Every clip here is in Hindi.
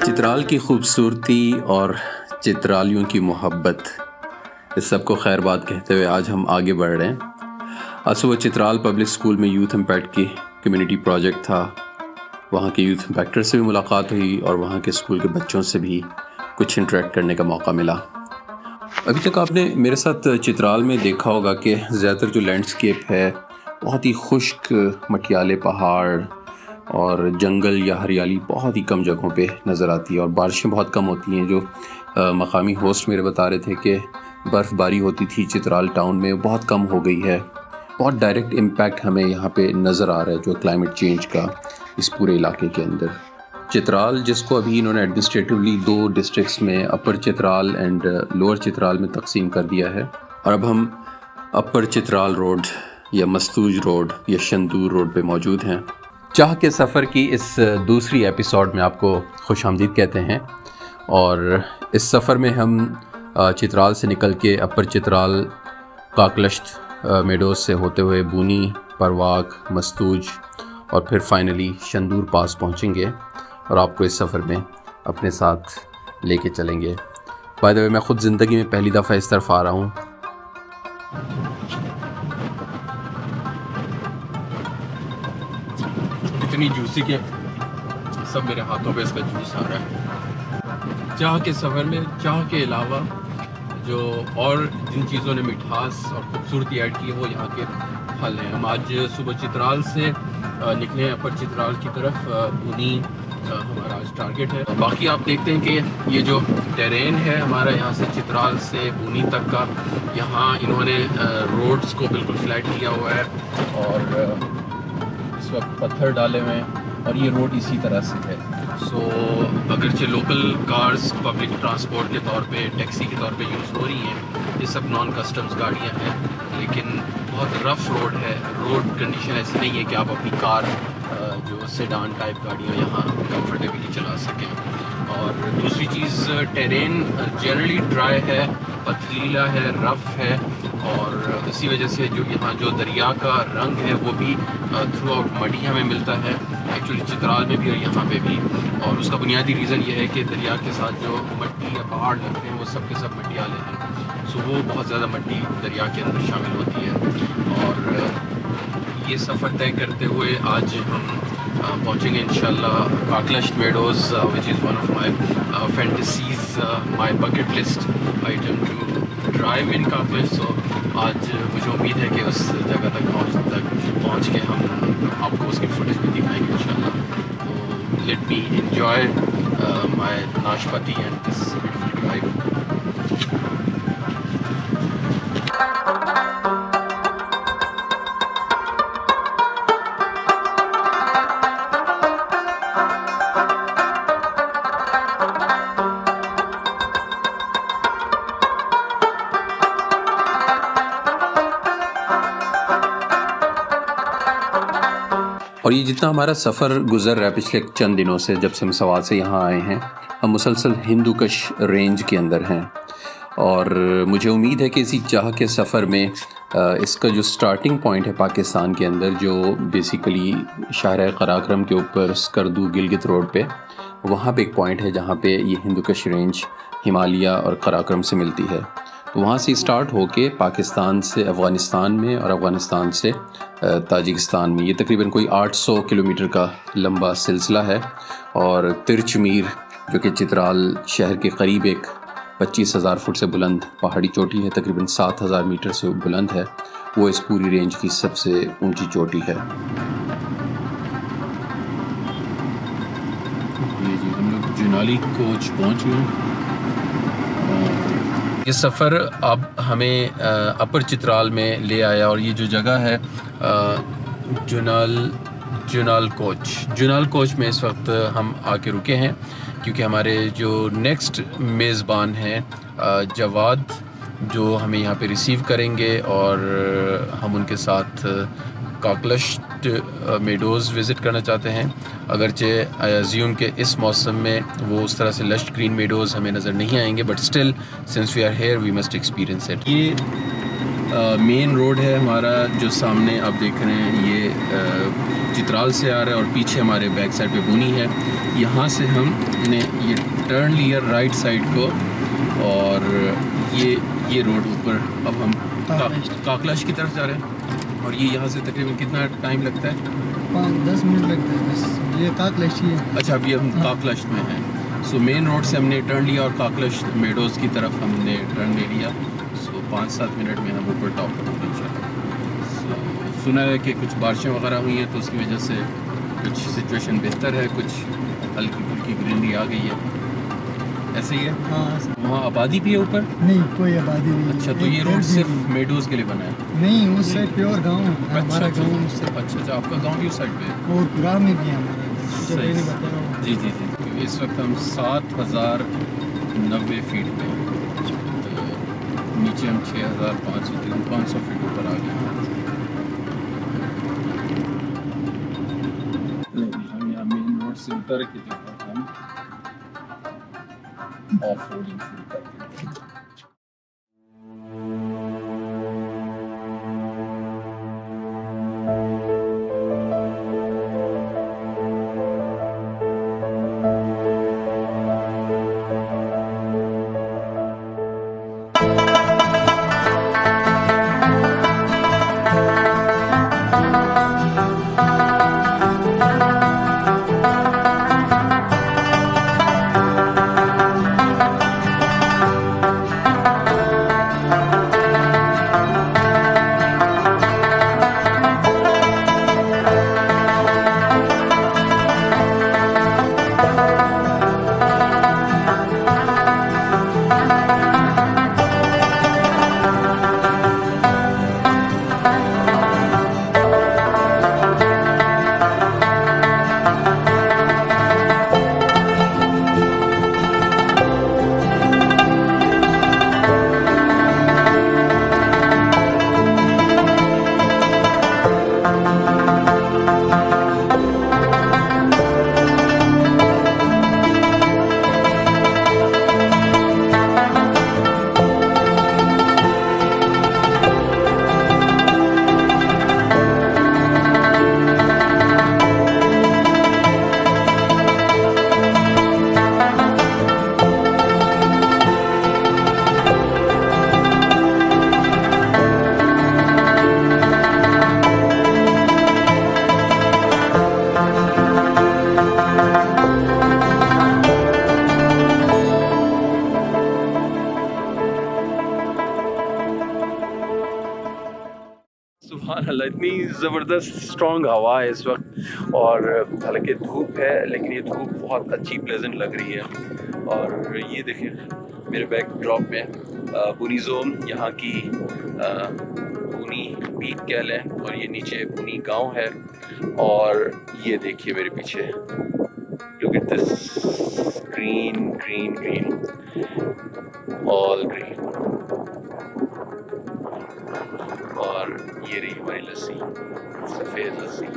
चित्राल की खूबसूरती और चित्रालियों की मोहब्बत, इस सब को खैरबाद कहते हुए आज हम आगे बढ़ रहे हैं। आज सुबह चित्राल पब्लिक स्कूल में यूथ इम्पैक्ट की कम्युनिटी प्रोजेक्ट था। वहाँ के यूथ इम्पैक्टर से भी मुलाकात हुई और वहाँ के स्कूल के बच्चों से भी कुछ इंटरेक्ट करने का मौका मिला। अभी तक आपने मेरे साथ चित्राल में देखा होगा कि ज़्यादातर जो लैंडस्केप है बहुत ही खुश्क मटियाले पहाड़ और जंगल या हरियाली बहुत ही कम जगहों पे नज़र आती है और बारिशें बहुत कम होती हैं। जो मकामी होस्ट मेरे बता रहे थे कि बर्फ़बारी होती थी चित्राल टाउन में, बहुत कम हो गई है। बहुत डायरेक्ट इम्पैक्ट हमें यहाँ पे नज़र आ रहा है जो क्लाइमेट चेंज का इस पूरे इलाके के अंदर। चित्राल, जिसको अभी इन्होंने एडमिनिस्ट्रेटिवली 2 डिस्ट्रिक्ट्स में अपर चित्राल एंड लोअर चित्राल में तकसीम कर दिया है, और अब हम अपर चित्राल रोड या मस्तूज रोड या शंदूर रोड पे मौजूद हैं। चाह के सफ़र की इस दूसरी एपिसोड में आपको खुशामदीद कहते हैं। और इस सफ़र में हम चित्राल से निकल के अपर चित्राल काकलश्त मेडोज़ से होते हुए बूनी, परवाग, मस्तूज और फिर फाइनली शंदूर पास पहुंचेंगे और आपको इस सफ़र में अपने साथ लेके चलेंगे। बाय द वे, मैं ख़ुद ज़िंदगी में पहली दफ़ा इस तरफ आ रहा हूँ। इतनी जूसी के सब मेरे हाथों पे इसका जूस आ रहा है। चाह के सफ़र में चाह के अलावा जो और जिन चीज़ों ने मिठास और खूबसूरती ऐड की है वो यहाँ के फल हैं। हम आज सुबह चित्राल से निकले हैं अपर चित्राल की तरफ। बूनी हमारा आज टारगेट है। बाकी आप देखते हैं कि ये जो टेरेन है हमारा यहाँ से चित्राल से बूनी तक का, यहाँ इन्होंने रोड्स को बिल्कुल फ्लैट किया हुआ है और इस वक्त पत्थर डाले हुए हैं और ये रोड इसी तरह से है। सो अगरचे लोकल कार्स पब्लिक ट्रांसपोर्ट के तौर पे, टैक्सी के तौर पे यूज़ हो रही हैं, ये सब नॉन कस्टम्स गाड़ियाँ हैं, लेकिन बहुत रफ़ रोड है। रोड कंडीशन ऐसी नहीं है कि आप अपनी कार जो सेडान टाइप गाड़ियाँ यहाँ कंफर्टेबली चला सकें। और दूसरी चीज़, टेरेन जनरली ड्राई है, पथरीला है, रफ़ है और इसी वजह से जो यहाँ जो दरिया का रंग है वो भी थ्रू आउट मडी हमें मिलता है, एक्चुअली चित्राल में भी और यहाँ पे भी। और उसका बुनियादी रीज़न ये है कि दरिया के साथ जो मट्टी या पहाड़ लगते हैं वो सब के सब मटियाले हैं, सो वो बहुत ज़्यादा मट्टी दरिया के अंदर शामिल होती है। और ये सफ़र तय करते हुए आज हम पहुँचेंगे इंशाल्लाह Qaqlasht meadows, which is one of my fantasies, my bucket list item to drive in Qaqlasht. So आज मुझे उम्मीद है कि उस जगह तक पहुँच के हम आपको उसकी फुटेज भी दिखाएंगे इंशाल्लाह। तो लेट मी एंजॉय माई नाशपाती एंड दिस ब्यूटीफुल ड्राइव। और ये जितना हमारा सफ़र गुज़र रहा है पिछले चंद दिनों से, जब से हम सवाल से यहाँ आए हैं, हम मुसलसल हिंदू कश रेंज के अंदर हैं। और मुझे उम्मीद है कि इसी चाह के सफ़र में इसका जो स्टार्टिंग पॉइंट है पाकिस्तान के अंदर, जो बेसिकली शहर कराक्रम के ऊपर स्कर्दू गिलगित रोड पे, वहाँ पे एक पॉइंट है जहाँ पे ये हिंदू कश रेंज हिमालय और कराक्रम से मिलती है। तो वहाँ से स्टार्ट होके पाकिस्तान से अफ़गानिस्तान में और अफ़गानिस्तान से ताजिकिस्तान में, ये तकरीबन कोई 800 किलोमीटर का लंबा सिलसिला है। और तिरचमीर, जो कि चित्राल शहर के करीब एक 25,000 फुट से बुलंद पहाड़ी चोटी है, तकरीबन 7,000 मीटर से बुलंद है, वो इस पूरी रेंज की सबसे ऊंची चोटी है। ये जी हम लोग जुनाली कोच पहुँच गए। ये सफ़र अब हमें अपर चित्राल में ले आया और ये जो जगह है जुनाल कोच में इस वक्त हम आके रुके हैं, क्योंकि हमारे जो नेक्स्ट मेज़बान हैं जवाद, जो हमें यहाँ पे रिसीव करेंगे और हम उनके साथ काकलश्त मेडोज़ विज़िट करना चाहते हैं। अगरचे आई अज्यूम के इस मौसम में वो उस तरह से लश ग्रीन मेडोज़ हमें नज़र नहीं आएंगे, but still since we are here we must experience it. ये मेन रोड है हमारा जो सामने आप देख रहे हैं, ये चित्राल से आ रहा है और पीछे हमारे बैक साइड पे बुनी है। यहाँ से हमने ये टर्न लिया राइट साइड को और ये रोड ऊपर अब हम काकलाश की तरफ जा रहे हैं। और ये यहाँ से तकरीबन कितना टाइम लगता है? 5-10 मिनट लगता है बस। ये काकलाश ही है। अच्छा, अभी हम काकलाश में हैं। सो मेन रोड से हमने टर्न लिया और काकलाश मेडोज़ की तरफ हमने टर्न ले लिया। सो 5-7 मिनट में हम ऊपर टॉप पर होंगे इंशाल्लाह। सो सुना है कि कुछ बारिशें वगैरह हुई हैं तो उसकी वजह से कुछ सिचुएशन बेहतर है, कुछ हल्की फुल्की ग्रीनरी आ गई है। ऐसे ही है? हाँ। वहाँ आबादी भी है ऊपर? नहीं, कोई आबादी नहीं। अच्छा, तो ये रोड सिर्फ मेडोज़ के लिए बना है? नहीं, उस साइड प्योर गाँव है हमारा गाँव। अच्छा, आपका गाँव भी उस साइड पे है? और गाँव में भी है हमारा। जी जी जी। तो इस वक्त हम 7090 फीट पे, तो नीचे हम 6500 फीट ऊपर आ गए। हम यहाँ मेन रोड से उतर के जो हम ऑफ रोडिंग शुरू करते हैं। सुभान अल्लाह, इतनी ज़बरदस्त स्ट्रॉन्ग हवा है इस वक्त। और हालांकि धूप है लेकिन ये धूप बहुत अच्छी प्लेजेंट लग रही है। और ये देखिए मेरे बैक ड्रॉप में बुनी जोम, यहाँ की बुनी पीक कैल है और ये नीचे बुनी गांव है। और ये देखिए मेरे पीछे, look at this green green green, all green. और ये रही हमारी लस्सी, सफ़ेद लस्सी।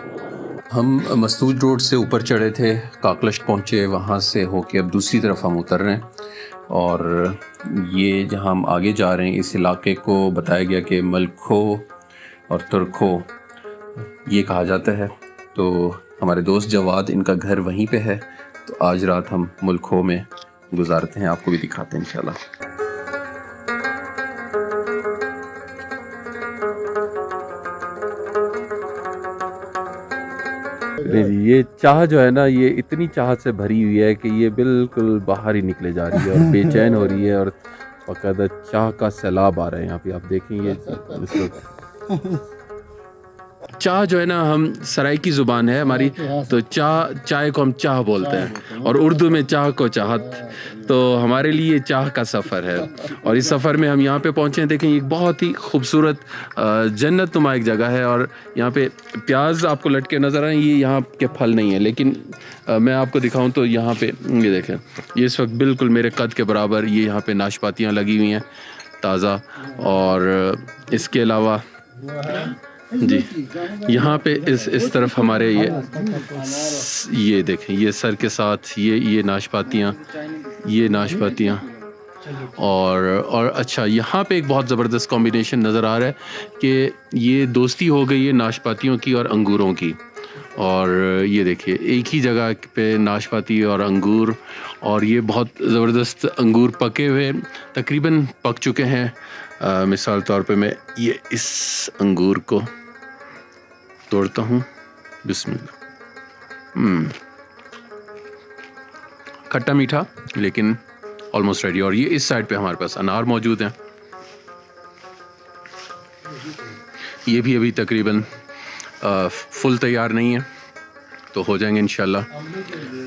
हम मसूद रोड से ऊपर चढ़े थे, काकलश पहुँचे, वहाँ से होके अब दूसरी तरफ हम उतर रहे हैं। और ये जहाँ हम आगे जा रहे हैं इस इलाके को बताया गया कि मलखो और तुर्खो ये कहा जाता है। तो हमारे दोस्त जवाद, इनका घर वहीं पे है, तो आज रात हम मलखो में गुजारते हैं, आपको भी दिखाते हैं इंशाल्लाह। ये चाह जो है ना, ये इतनी चाह से भरी हुई है कि ये बिल्कुल बाहर ही निकले जा रही है और बेचैन हो रही है और बाकायदा चाह का सैलाब आ रहा है यहाँ पे। आप देखेंगे इस वक्त चाह जो है ना, हम सराइकी ज़ुबान है हमारी, तो चाय को हम चाह बोलते हैं और उर्दू में चाह को चाहत। तो हमारे लिए चाह का सफ़र है और इस सफ़र में हम यहाँ पे पहुँचे हैं। देखें, एक बहुत ही खूबसूरत जन्नत नुमा एक जगह है और यहाँ पे प्याज आपको लटके नज़र आए। ये यहाँ के फल नहीं है, लेकिन मैं आपको दिखाऊं तो यहाँ पे ये देखें, ये इस वक्त बिल्कुल मेरे कद के बराबर ये यहाँ पे नाशपातियाँ लगी हुई हैं ताज़ा। और इसके अलावा जी यहाँ पे इस तरफ हमारे ये देखें, ये सर के साथ ये नाशपातियाँ और अच्छा, यहाँ पे एक बहुत ज़बरदस्त कॉम्बिनेशन नज़र आ रहा है कि ये दोस्ती हो गई है नाशपातियों की और अंगूरों की। और ये देखिए एक ही जगह पे नाशपाती और अंगूर, और ये बहुत ज़बरदस्त अंगूर पके हुए तकरीबन पक चुके हैं। मिसाल तौर पे मैं ये इस अंगूर को तोड़ता हूँ, बिस्मिल्लाह। खट्टा मीठा लेकिन ऑलमोस्ट रेडी। और ये इस साइड पे हमारे पास अनार मौजूद हैं, ये भी अभी तकरीबन फुल तैयार नहीं है, तो हो जाएंगे इंशाल्लाह।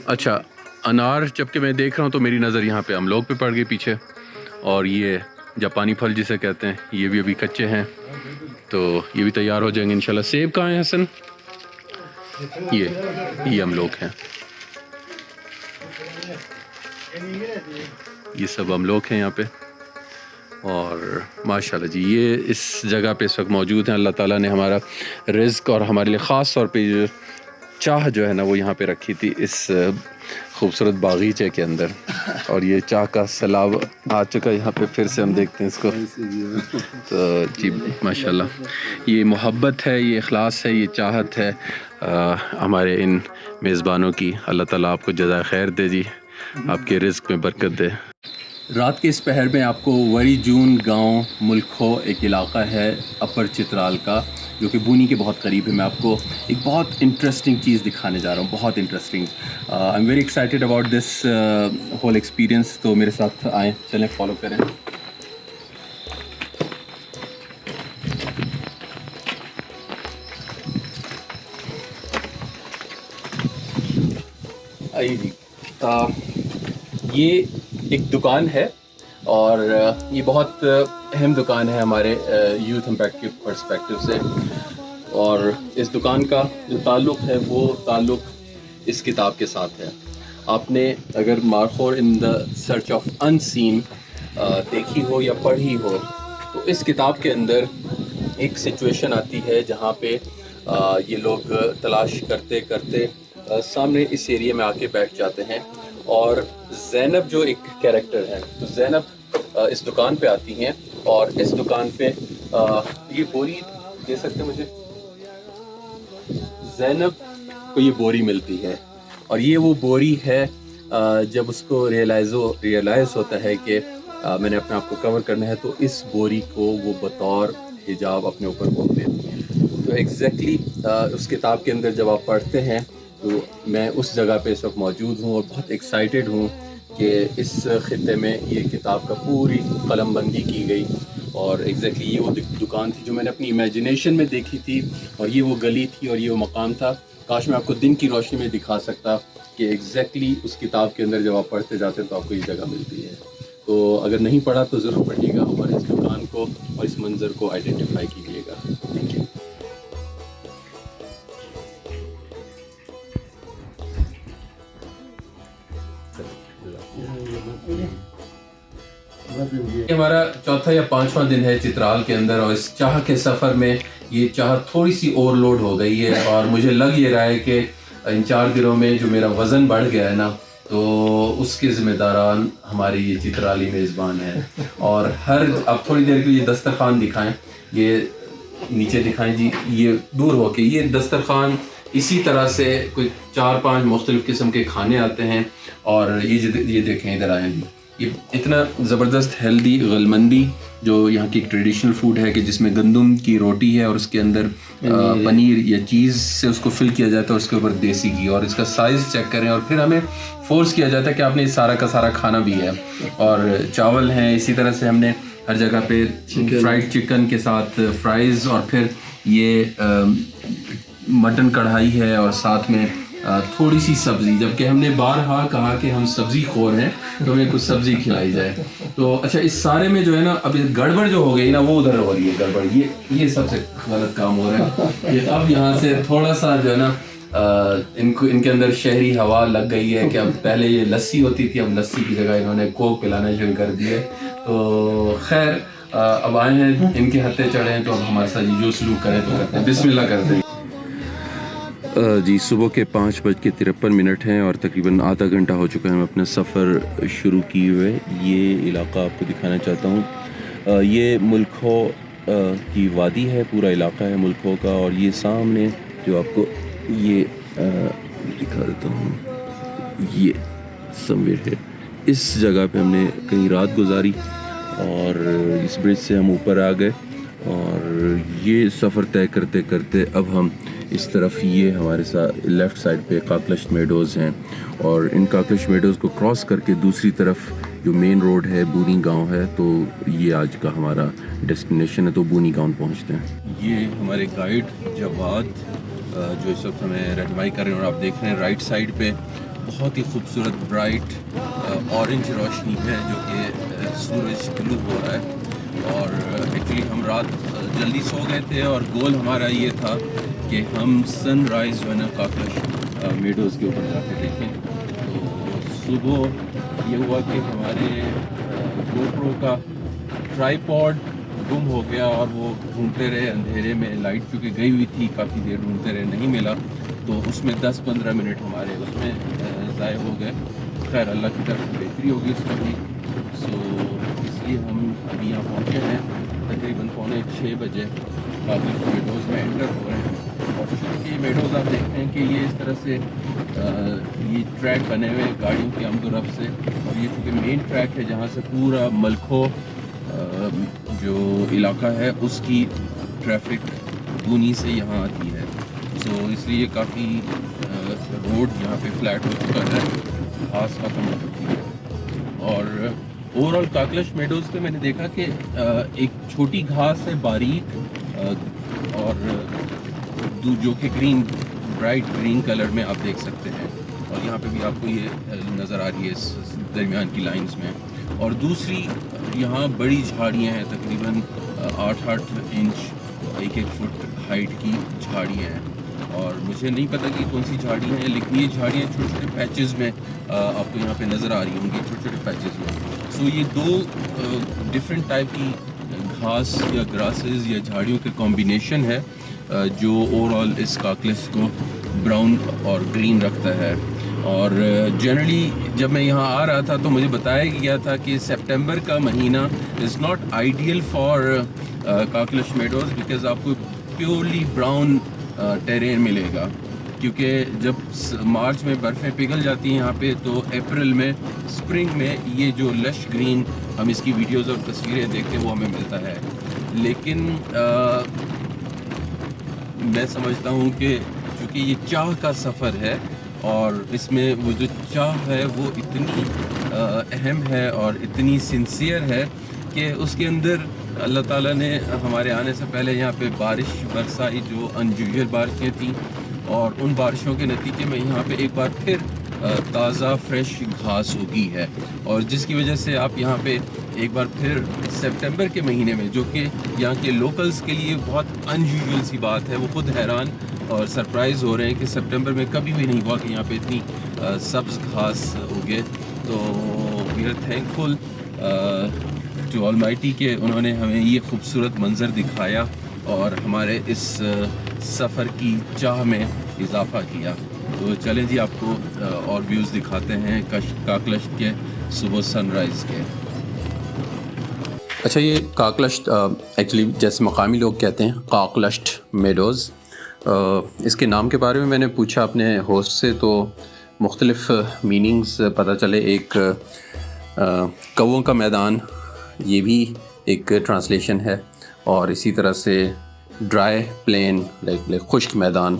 अच्छा, अनार जबकि मैं देख रहा हूँ तो मेरी नज़र यहाँ पे अमलोग पे पड़ गई पीछे, और ये जापानी फल जिसे कहते हैं ये भी अभी कच्चे हैं, तो ये भी तैयार हो जाएंगे इंशाल्लाह। सेब कहाँ है हसन? ये अमलोग हैं, ये सब अमलोग हैं यहाँ पे। और माशाल्लाह जी, ये इस जगह पे इस वक्त मौजूद हैं। अल्लाह ताला ने हमारा रिज़्क और हमारे लिए ख़ास तौर पे जो चाह जो है ना वो यहाँ पे रखी थी इस खूबसूरत बागीचे के अंदर, और ये चाह का सैलाब आ चुका है यहाँ पे। फिर से हम देखते हैं इसको, तो जी माशाल्लाह, ये मोहब्बत है, ये इखलास है, ये चाहत है हमारे इन मेज़बानों की। अल्लाह ताला आपको जज़ाए खैर दे जी, आपके रिज़्क में बरकत दे। रात के इस पहर में आपको वरी जून गांव मुल्खो एक इलाका है अपर चित्राल का, जो कि बूनी के बहुत करीब है। मैं आपको एक बहुत इंटरेस्टिंग चीज़ दिखाने जा रहा हूँ, बहुत interesting. I am very excited about this whole experience. तो मेरे साथ आएँ, चलें, फॉलो करें। आइए जी, ये एक दुकान है, और ये बहुत अहम दुकान है हमारे यूथ इम्पैक्ट के पर्सपेक्टिव से। और इस दुकान का जो ताल्लुक़ है वो ताल्लुक़ इस किताब के साथ है। आपने अगर मार्फोर in the search of unseen देखी हो या पढ़ी हो, तो इस किताब के अंदर एक सिचुएशन आती है जहाँ पे ये लोग तलाश करते करते सामने इस एरिया में आके बैठ जाते हैं। और ज़ैनब जो एक कैरेक्टर है, तो ज़ैनब इस दुकान पे आती हैं, और इस दुकान पे ये बोरी दे सकते हैं मुझे? ज़ैनब को ये बोरी मिलती है, और ये वो बोरी है जब उसको रियलाइज़ होता है कि मैंने अपने आप को कवर करना है, तो इस बोरी को वो बतौर हिजाब अपने ऊपर पहन लेती है। तो एग्जैक्टली उस किताब के अंदर जब आप पढ़ते हैं, तो मैं उस जगह पे इस वक्त मौजूद हूँ और बहुत एक्साइटेड हूँ कि इस ख़ित्ते में ये किताब का पूरी कलमबंदी की गई। और एग्जैक्टली ये वो दुकान थी जो मैंने अपनी इमेजिनेशन में देखी थी, और ये वो गली थी और ये वो मकाम था। काश मैं आपको दिन की रोशनी में दिखा सकता कि एग्जैक्टली उस किताब के अंदर जब आप पढ़ते जाते हैं तो आपको ये जगह मिलती है। तो अगर नहीं पढ़ा तो ज़रूर पढ़िएगा, हमारे इस दुकान को और इस मंज़र को आइडेंटिफाई कीजिएगा। Thank you. ये हमारा चौथा या पांचवा दिन है चित्राल के अंदर, और इस चाह के सफ़र में ये चाह थोड़ी सी ओवरलोड हो गई है, और मुझे लग ये रहा है कि इन 4 दिनों में जो मेरा वज़न बढ़ गया है ना, तो उसके ज़िम्मेदारान हमारे ये चित्राली मेज़बान हैं। और अब थोड़ी देर के लिए दस्तरखान दिखाएं, ये नीचे दिखाएं जी, ये दूर होके ये दस्तरखान इसी तरह से कोई 4-5 मुख्तलिफ़ किस्म के खाने आते हैं। और ये देखें, इधर आएँ जी, ये इतना ज़बरदस्त हेल्दी गलमंदी जो यहाँ की ट्रेडिशनल फूड है, कि जिसमें गंदम की रोटी है और उसके अंदर पनीर या चीज़ से उसको फिल किया जाता है, और उसके ऊपर देसी घी, और इसका साइज़ चेक करें, और फिर हमें फोर्स किया जाता है कि आपने सारा का सारा खाना भी है। और चावल हैं, इसी तरह से हमने हर जगह पे फ्राइड चिकन के साथ फ्राइज़, और फिर ये मटन कढ़ाई है, और साथ में थोड़ी सी सब्ज़ी, जबकि हमने बारहा कहा कि हम सब्ज़ी खोर हैं, तो हमें कुछ सब्ज़ी खिलाई जाए। तो अच्छा, इस सारे में जो है ना, अब गड़बड़ जो हो गई ना, वो उधर हो रही है गड़बड़, ये सबसे गलत काम हो रहा है। ये अब यहाँ से थोड़ा सा जो है ना, इनके अंदर शहरी हवा लग गई है कि अब पहले ये लस्सी होती थी, अब लस्सी की जगह इन्होंने कोक पिलाना शुरू कर दिए। तो खैर, अब आए हैं, इनके हत्थे चढ़े हैं, तो अब हमारे साथ जो सलूक करें तो करते हैं। बिस्मिल्लाह करते हैं। जी सुबह के 5:53 हैं और तकरीबन आधा घंटा हो चुका है हम अपना सफ़र शुरू किए हुए। ये इलाका आपको दिखाना चाहता हूँ। ये मुल्खो की वादी है, पूरा इलाका है मुल्खो का। और ये सामने जो आपको ये दिखा देता हूँ, ये समवेयर है। इस जगह पे हमने कहीं रात गुजारी और इस ब्रिज से हम ऊपर आ गए। और ये सफ़र तय करते करते अब हम इस तरफ, ये हमारे साथ लेफ़्ट साइड पे काकलश्त मेडोज़ हैं और इन काकलश्त मेडोज़ को क्रॉस करके दूसरी तरफ जो मेन रोड है बूनी गांव है, तो ये आज का हमारा डेस्टिनेशन है। तो बूनी गांव पहुंचते हैं। ये हमारे गाइड जवाद जो इस वक्त हमें रहनुमाई कर रहे हैं। और आप देख रहे हैं राइट साइड पे बहुत ही खूबसूरत ब्राइट ऑरेंज रोशनी है जो कि सूरज तुलू हो रहा है। और एक्चुअली हम रात जल्दी सो गए थे और गोल हमारा ये था कि हम सनराइज़ जो है ना काकलश्त मेडोज़ के ऊपर जाके देखें। तो सुबह ये हुआ कि हमारे गोप्रो का ट्राईपॉड गुम हो गया और वो ढूंढते रहे अंधेरे में। लाइट क्योंकि गई हुई थी, काफ़ी देर ढूंढते रहे, नहीं मिला। तो उसमें 10-15 मिनट हमारे उसमें ज़ाय हो गए। खैर अल्लाह की तरफ बेहतरी होगी उसमें भी। सो इसलिए हम अभी यहाँ पहुँचे हैं तकरीबन 5:45 बजे काकलश्त मेडोज़ में एंटर हो रहे हैं। और चूँकि मेडोज़ आप देखते हैं कि ये इस तरह से ये ट्रैक बने हुए हैं गाड़ियों के आमदोरफ्त से। और ये चूँकि मेन ट्रैक है जहाँ से पूरा मलखो जो इलाका है उसकी ट्रैफिक बूनी से यहाँ आती है। सो इसलिए काफ़ी रोड यहाँ पे फ्लैट हो चुका है, घास ख़त्म हो चुकी है। और ओवरऑल काकलश्त मेडोज़ पे मैंने देखा कि एक छोटी घास है बारीक और जो कि ग्रीन, ब्राइट ग्रीन कलर में आप देख सकते हैं। और यहाँ पे भी आपको ये नज़र आ रही है इस दरमियान की लाइंस में। और दूसरी यहाँ बड़ी झाड़ियाँ हैं, तकरीबन 8-8 इंच 1-1 फुट हाइट की झाड़ियाँ हैं। और मुझे नहीं पता कि कौन सी झाड़ियाँ हैं, लेकिन ये झाड़ियाँ छोटे छोटे पैचेस में आपको यहाँ पे नज़र आ रही होंगी, छोटे छोटे पैचेस में। सो ये दो डिफरेंट टाइप की घास या ग्रासेस या झाड़ियों के कॉम्बिनेशन है जो ओवरऑल इस काकलश्त को ब्राउन और ग्रीन रखता है। और जनरली जब मैं यहाँ आ रहा था तो मुझे बताया गया था कि सितंबर का महीना is not ideal for Qaqlasht meadows because आपको प्योरली ब्राउन टेरेन मिलेगा। क्योंकि जब मार्च में बर्फ़ें पिघल जाती हैं यहाँ पे, तो अप्रैल में, स्प्रिंग में ये जो लश ग्रीन हम इसकी वीडियोस और तस्वीरें देखते हैं वो हमें मिलता है। लेकिन मैं समझता हूँ कि चूँकि ये चाह का सफ़र है और इसमें वो जो चाह है वो इतनी अहम है और इतनी सिंसियर है कि उसके अंदर अल्लाह ताला ने हमारे आने से पहले यहाँ पे बारिश बरसाई जो अनयूजुअल बारिशें थीं। और उन बारिशों के नतीजे में यहाँ पे एक बार फिर ताज़ा फ्रेश घास उगी है। और जिसकी वजह से आप यहाँ पे एक बार फिर सितंबर के महीने में, जो कि यहाँ के लोकल्स के लिए बहुत अनयूजुअल सी बात है, वो खुद हैरान और सरप्राइज़ हो रहे हैं कि सितंबर में कभी भी नहीं हुआ कि यहाँ पे इतनी सब्ज़ घास उगे। तो we are thankful to Almighty के उन्होंने हमें ये खूबसूरत मंज़र दिखाया और हमारे इस सफ़र की चाह में इजाफ़ा किया। तो चलें जी, आपको और व्यूज़ दिखाते हैं काकलश्त के सुबह सनराइज़ के। अच्छा, ये काकलश्त एक्चुअली जैसे मकामी लोग कहते हैं काकलश्त मेडोज़। इसके नाम के बारे में मैंने पूछा अपने होस्ट से तो मुख्तलिफ़ मीनिंग्स पता चले। एक कौवों का मैदान, ये भी एक ट्रांसलेशन है। और इसी तरह से ड्राई प्लेन, लाइक खुश्क मैदान।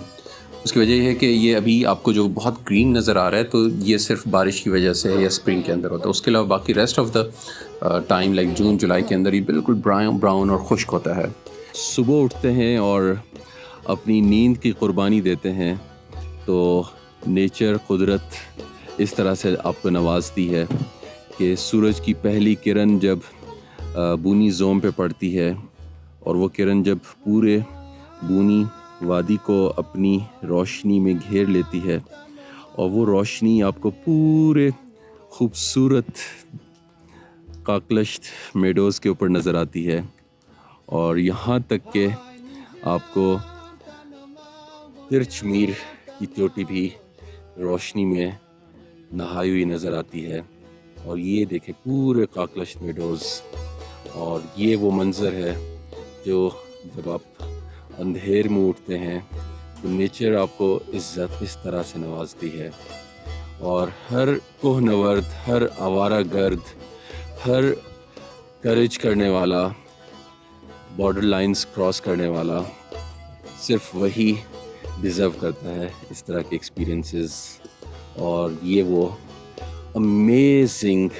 उसकी वजह यह है कि ये अभी आपको जो बहुत ग्रीन नज़र आ रहा है तो ये सिर्फ बारिश की वजह से या स्प्रिंग के अंदर होता है। उसके अलावा बाकी rest of the time like जून जुलाई के अंदर ये बिल्कुल ब्राउन और खुश्क होता है। सुबह उठते हैं और अपनी नींद की कुर्बानी देते हैं तो नेचर, कुदरत इस तरह से आपको नवाजती है कि सूरज की पहली किरण जब बूनी जोम पे पड़ती है और वो किरण जब पूरे बूनी वादी को अपनी रोशनी में घेर लेती है और वो रोशनी आपको पूरे खूबसूरत काकलश्त मेडोज़ के ऊपर नज़र आती है। और यहाँ तक कि आपको तिरच मीर की चोटी भी रोशनी में नहाई हुई नज़र आती है। और ये देखें पूरे काकलश मेडोज़, और ये वो मंज़र है जो जब आप अंधेर में उठते हैं तो नेचर आपको इस तरह से नवाजती है। और हर कोहनवर्द, हर आवारा गर्द, हर करेज करने वाला, बॉर्डर लाइंस क्रॉस करने वाला, सिर्फ वही डिज़र्व करता है इस तरह के एक्सपीरियंसेस। और ये वो अमेजिंग,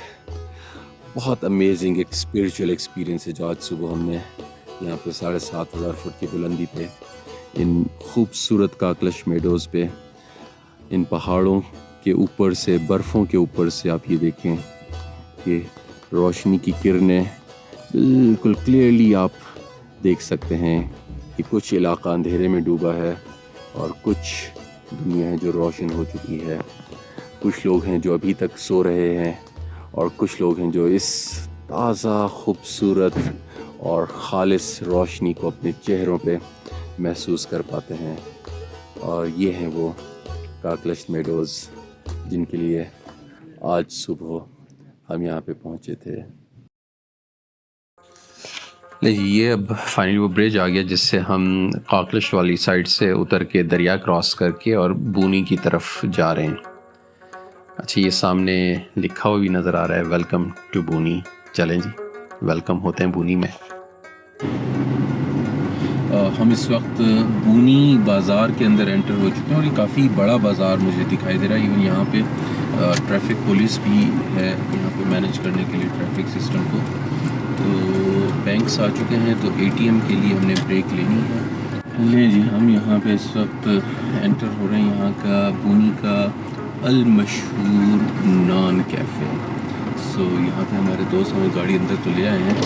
बहुत अमेजिंग एक स्पिरिचुअल एक्सपीरियंस है जो आज सुबह हमने यहाँ पे 7,500 फुट की बुलंदी पे इन खूबसूरत काकलश मेडोज़ पे, इन पहाड़ों के ऊपर से, बर्फ़ों के ऊपर से आप ये देखें कि रोशनी की किरणें बिल्कुल क्लियरली आप देख सकते हैं कि कुछ इलाका अंधेरे में डूबा है और कुछ दुनिया है जो रोशन हो चुकी है। कुछ लोग हैं जो अभी तक सो रहे हैं और कुछ लोग हैं जो इस ताज़ा, खूबसूरत और खालिस रोशनी को अपने चेहरों पे महसूस कर पाते हैं। और ये हैं वो काकलश मेडोज़ जिनके लिए आज सुबह हम यहाँ पे पहुँचे थे। ये अब फाइनली वो ब्रिज आ गया जिससे हम काकलश वाली साइड से उतर के दरिया क्रॉस करके और बूनी की तरफ जा रहे हैं। अच्छा, ये सामने लिखा हुआ भी नज़र आ रहा है, वेलकम टू बूनी। चलें जी, वेलकम होते हैं बूनी में। हम इस वक्त बूनी बाज़ार के अंदर एंटर हो चुके हैं और ये काफ़ी बड़ा बाज़ार मुझे दिखाई दे रहा है। इवन यहाँ पे ट्रैफिक पुलिस भी है यहाँ पे मैनेज करने के लिए ट्रैफिक सिस्टम को। तो बैंक्स आ चुके हैं, तो एटीएम के लिए हमने ब्रेक लेनी है। ले जी, हम यहाँ पे इस वक्त एंटर हो रहे हैं यहाँ का बूनी का अल मशहूर नान कैफ़े। सो यहाँ पे हमारे दोस्त हमें गाड़ी अंदर तो ले आए हैं।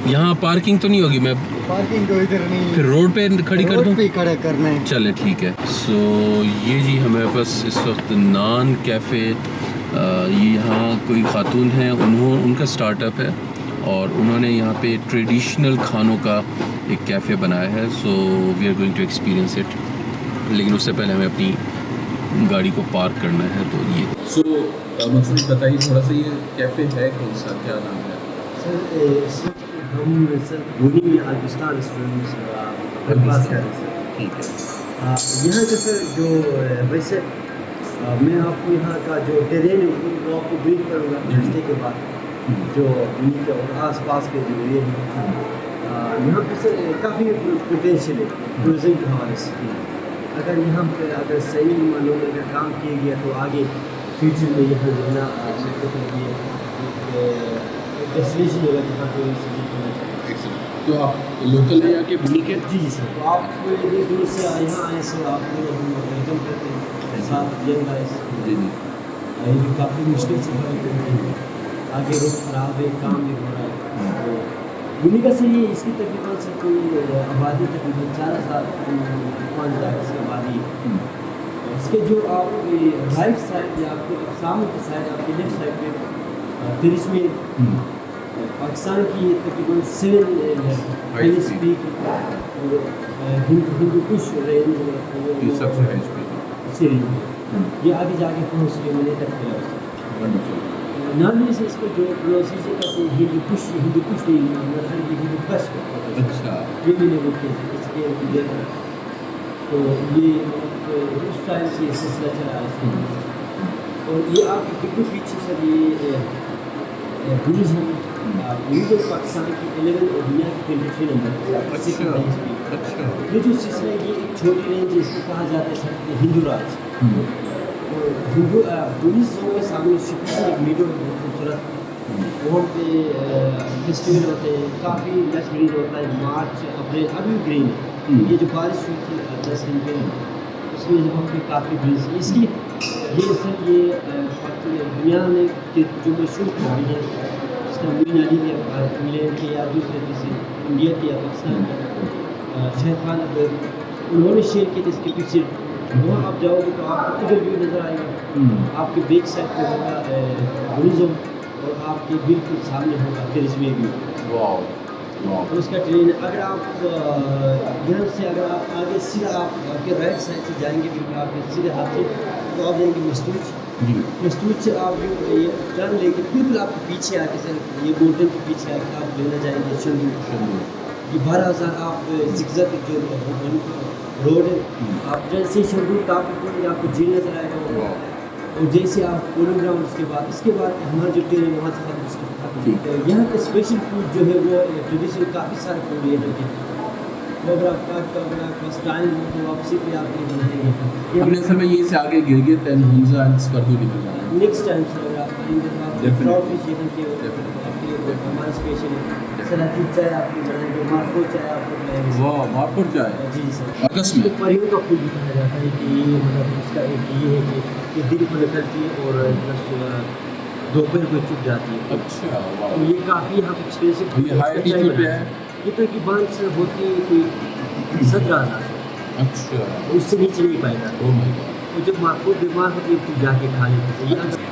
यहाँ पार्किंग तो नहीं होगी? मैं पार्किंग तो इधर नहीं, फिर रोड पे खड़ी कर दूँ? रोड पे खड़ा करना है। चले ठीक है। सो ये जी हमारे पास इस वक्त नान कैफ़े, ये यहाँ कोई ख़ातून है, उनका स्टार्टअप है और उन्होंने यहाँ पे ट्रेडिशनल खानों का एक कैफ़े बनाया है। So we are going to experience it, लेकिन उससे पहले हमें अपनी गाड़ी को पार्क करना है। तो ये मकसद बताइए थोड़ा सा, ये कैफ़े है कौन सा, क्या नाम है? सर हम सर बूनी में आलबिस्तान रेस्टोरेंट बात कर रहे हैं। ठीक है। यहाँ का सर जो वैसे मैं आपको यहाँ का जो टेरेन है वो आपको ब्रीफ करूँगा रास्ते के बाद, जो बूनी के और आस पास के जो एरिया है यहाँ पर सर काफ़ी पोटेंशियल है टूरिज़म के हवाले से। अगर यहाँ पर अगर सही मानों में अगर काम किया गया तो आगे फ्यूचर में यहाँ जो है ना डेस्टिनेशन होगा जहाँ पे विजिट करना चाहिए। तो आप लोकल हैं यहाँ के बूनी के? जी जी सर। तो आप यदि दूर से यहाँ आए सर, आपको हम वेलकम करते हैं साथ यंग गाइस। जी जी। ये भी काफ़ी मुश्किल से आगे रोड खराब है, काम भी हो रहा है। तो बूनी का सही है, इसकी तकरीबन सर कोई आबादी तकरीबन 4,500 की आबादी है। इसके जो आपकी राइट साइड या आपके सामने की साइड, आपकी लेफ्ट साइड पे तिरिशमेर पाकिस्तान की तकरीबन 7 high speed Hindu Kush range से ये आगे जाके पहुँच के मैंने तक किया। नाम में से इसको जो प्रोसीजर करते हैं हिंदू कुश नहीं, मतलब हिंदू कश। अच्छा, ये मैंने वो किया इसके। तो ये उस टाइम से सिलसिला चला है। और ये आपके बिल्कुल पीछे सर ये बुद्धिज़्म पाकिस्तान की 11 और दुनिया की 23 नंबर। अच्छा। ये जो सिलसिला है ये एक छोटी रेंज है, इसको कहा जाता है सर हिंदू राज। तो हिंदू बुद्धिज़्म के सामने स्पेशल एक मीडियो बहुत खूबसूरत वहाँ पे फेस्टिवल होते हैं, काफ़ी लश ग्रीन होता है। मार्च अप्रैल अभी ग्रीन है। ये जो बारिश हुई थी 10 दिन पहले, उसकी वजह वहाँ पे काफ़ी ग्रीन है। इसकी ये सर ये दुनिया में जो मशहूर खिलाड़ी है, मोइन अली के इंग्लैंड के या दूसरे किसी इंडिया के या पाकिस्तान के शाहिद खान अकबर, उन्होंने शेयर किए थे इसके पिक्चर। वहाँ आप जाओगे तो आपको जो व्यू नज़र आएगा, आपके बैक साइड पे होगा बुद्धिज़्म और आपके बिल्कुल सामने होगा तिरिशमेर व्यू। वाह। तो उसका ट्रेन अगर आप यहाँ से अगर आप आगे सीधा आप आपके राइट साइड से जाएंगे क्योंकि आप सीधे हाथ से तो आप जाएंगे मस्तूज। मस्तूज से आप जो ये टर्न लेके बिल्कुल आपके पीछे आके सर ये गोल्डन के पीछे आके आप जो ना जाएंगे शंदूर। ये 12,000 आप जिगजैग जो रोड है आप जैसे शंदूर टॉप पे पहुंचेंगे आपको झील नजर आएगा। और जैसे आप पोलिंग ग्राउंड इसके बाद हमारा जो ट्रेन है वहाँ से खत्म। तो यहाँ पे स्पेशल फूड जो है वो ट्रेडिशनल काफ़ी सारे फूड है यहाँ के। तो अगर आपके पास टाइम हो तो वापसी पे आप ये बनाएंगे। हमने असल में ये से आगे गिरगित एंड हुंजा एंड स्कर्दू निकल जाना है। नेक्स्ट टाइम सर अगर आप आएंगे तो आप ट्राउट फिश यहाँ के आपके हमारा स्पेशल है। सलाती चाय आपकी बनाएंगे, मार्को चाय आपको बनाएंगे। वाह, मार्को चाय। जी सर। अगस्त में परियों का फूड भी कहा जाता है कि ये मतलब इसका एक ये है कि दिन को निकलती है और प्लस दोपहर को चुप जाती है। अच्छा, वाह। तो ये काफ़ी यहाँ पे एक्सपेंसिव ये हाई एल्टीट्यूड पे है। ये तो कि बांध से होती है कोई 17,000 अच्छा, उससे नीचे नहीं पाएगा। Oh my God. तो जब मार्को बीमार होती है फिर जाके खा लेते हैं।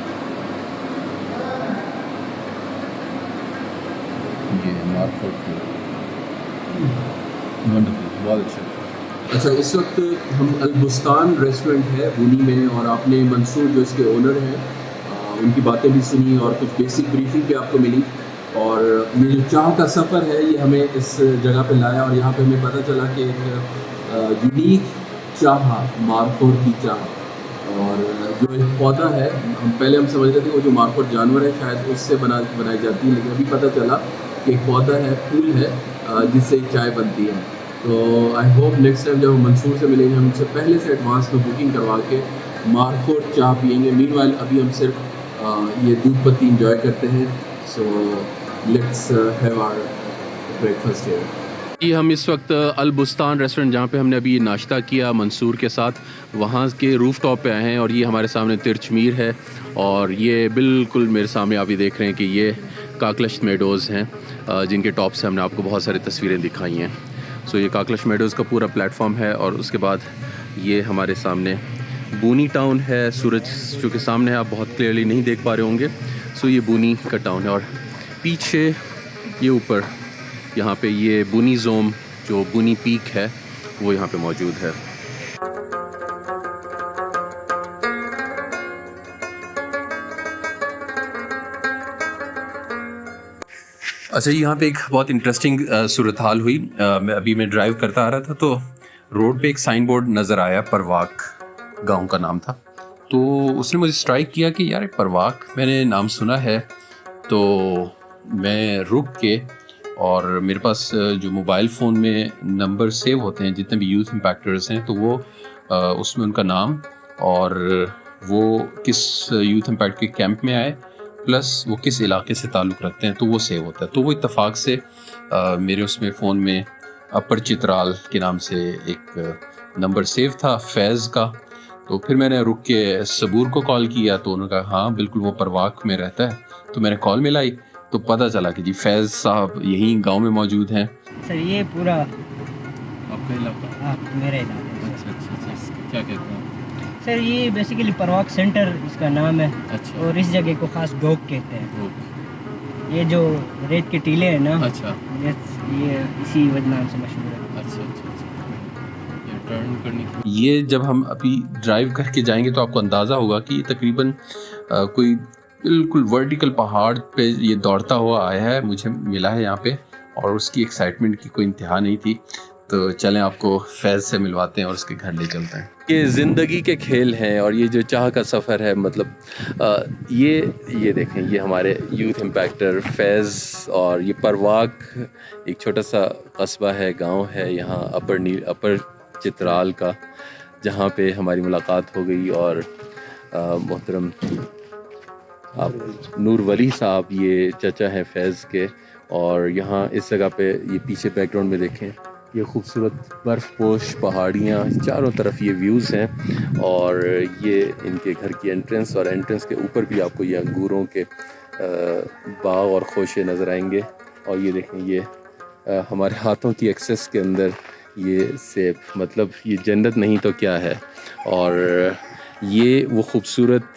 ये मार्को वंडरफुल, बहुत अच्छा। अच्छा, इस वक्त हम अलबुस्तान रेस्टोरेंट है बूनी में और आपने मंसूर जो इसके ओनर हैं उनकी बातें भी सुनी और कुछ बेसिक ब्रीफिंग भी आपको मिली। और ये जो चाह का सफ़र है ये हमें इस जगह पे लाया और यहाँ पे हमें पता चला कि एक यूनिक चाह मार्कोर की चाह और जो एक पौधा है हम समझ रहे थे वो जो मार्कोर जानवर है शायद उससे बनाई जाती है, लेकिन अभी पता चला कि एक पौधा है, फूल है जिससे चाय बनती है। तो आई होप नेक्स्ट टाइम जब हम मंसूर से मिलेंगे हम उनसे पहले से एडवांस में बुकिंग करवा के मार्कोर चाह पियेंगे। मीनवाइल अभी हम सिर्फ ये दूध पत्ती इंजॉय करते हैं। So let's have our breakfast here. ये हम इस वक्त अलबुस्तान रेस्टोरेंट जहाँ पे हमने अभी नाश्ता किया मंसूर के साथ वहाँ के रूफ टॉप पे आए हैं और ये हमारे सामने तिरचमीर है और ये बिल्कुल मेरे सामने आप ये देख रहे हैं कि ये काकलश मेडोज़ हैं जिनके टॉप से हमने आपको बहुत सारी तस्वीरें दिखाई हैं। सो ये काकलश मेडोज़ का पूरा प्लेटफॉर्म है और उसके बाद ये हमारे सामने बूनी टाउन है। सूरज जो कि सामने है आप बहुत क्लियरली नहीं देख पा रहे होंगे। सो ये बूनी का टाउन है और पीछे ये ऊपर यहाँ पे ये बूनी जोम जो बूनी पीक है वो यहाँ पे मौजूद है। अच्छा, यहाँ पे एक बहुत इंटरेस्टिंग सूरत हाल हुई। मैं ड्राइव करता आ रहा था तो रोड पे एक साइन बोर्ड नज़र आया, परवाक गांव का नाम था। तो उसने मुझे स्ट्राइक किया कि यार परवाक मैंने नाम सुना है। तो मैं रुक के और मेरे पास जो मोबाइल फ़ोन में नंबर सेव होते हैं जितने भी यूथ इम्पैक्टर्स हैं तो वो उसमें उनका नाम और वो किस यूथ इम्पैक्ट के कैंप में आए प्लस वो किस इलाके से ताल्लुक़ रखते हैं तो वो सेव होता है। तो वो इत्तेफाक से मेरे उसमें फ़ोन में अपर चित्राल के नाम से एक नंबर सेव था फैज़ का। तो फिर मैंने रुक के सबूर को कॉल किया तो उन्होंने कहा हाँ बिल्कुल वो परवाक में रहता है। तो मैंने कॉल मिलाई तो पता चला कि जी फैज़ साहब यहीं गांव में मौजूद हैं। सर ये पूरा आपका इलाका? हाँ मेरा इलाका। अच्छा, क्या कहते हैं? सर ये बेसिकली परवाक सेंटर इसका नाम है। अच्छा। और इस जगह को खास डोक कहते हैं। ये जो रेत के टीले हैं ना, अच्छा, ये इसी वजह नाम से मशहूर है। अच्छा। ये टर्न करने की ये जब हम अभी ड्राइव करके जाएंगे तो आपको अंदाज़ा होगा कि तकरीबन कोई बिल्कुल वर्टिकल पहाड़ पे ये दौड़ता हुआ आया है, मुझे मिला है यहाँ पे और उसकी एक्साइटमेंट की कोई इंतहा नहीं थी। तो चलें आपको फैज़ से मिलवाते हैं और उसके घर ले चलते हैं। ये ज़िंदगी के खेल हैं और ये जो चाह का सफ़र है मतलब ये देखें ये हमारे यूथ इम्पैक्टर फैज़ और ये परवाक एक छोटा सा कस्बा है, गांव है यहाँ अपर चित्राल का जहाँ पे हमारी मुलाकात हो गई और मोहतरम आप नूर वली साहब ये चचा हैं फैज़ के और यहाँ इस जगह पे ये पीछे बैकग्राउंड में देखें ये खूबसूरत बर्फ़पोश पहाड़ियाँ, चारों तरफ ये व्यूज़ हैं और ये इनके घर की एंट्रेंस और एंट्रेंस के ऊपर भी आपको ये अंगूरों के बाग और खोशे नज़र आएंगे। और ये देखें ये हमारे हाथों की एक्सेस के अंदर ये सेब, मतलब ये जन्नत नहीं तो क्या है। और ये वो खूबसूरत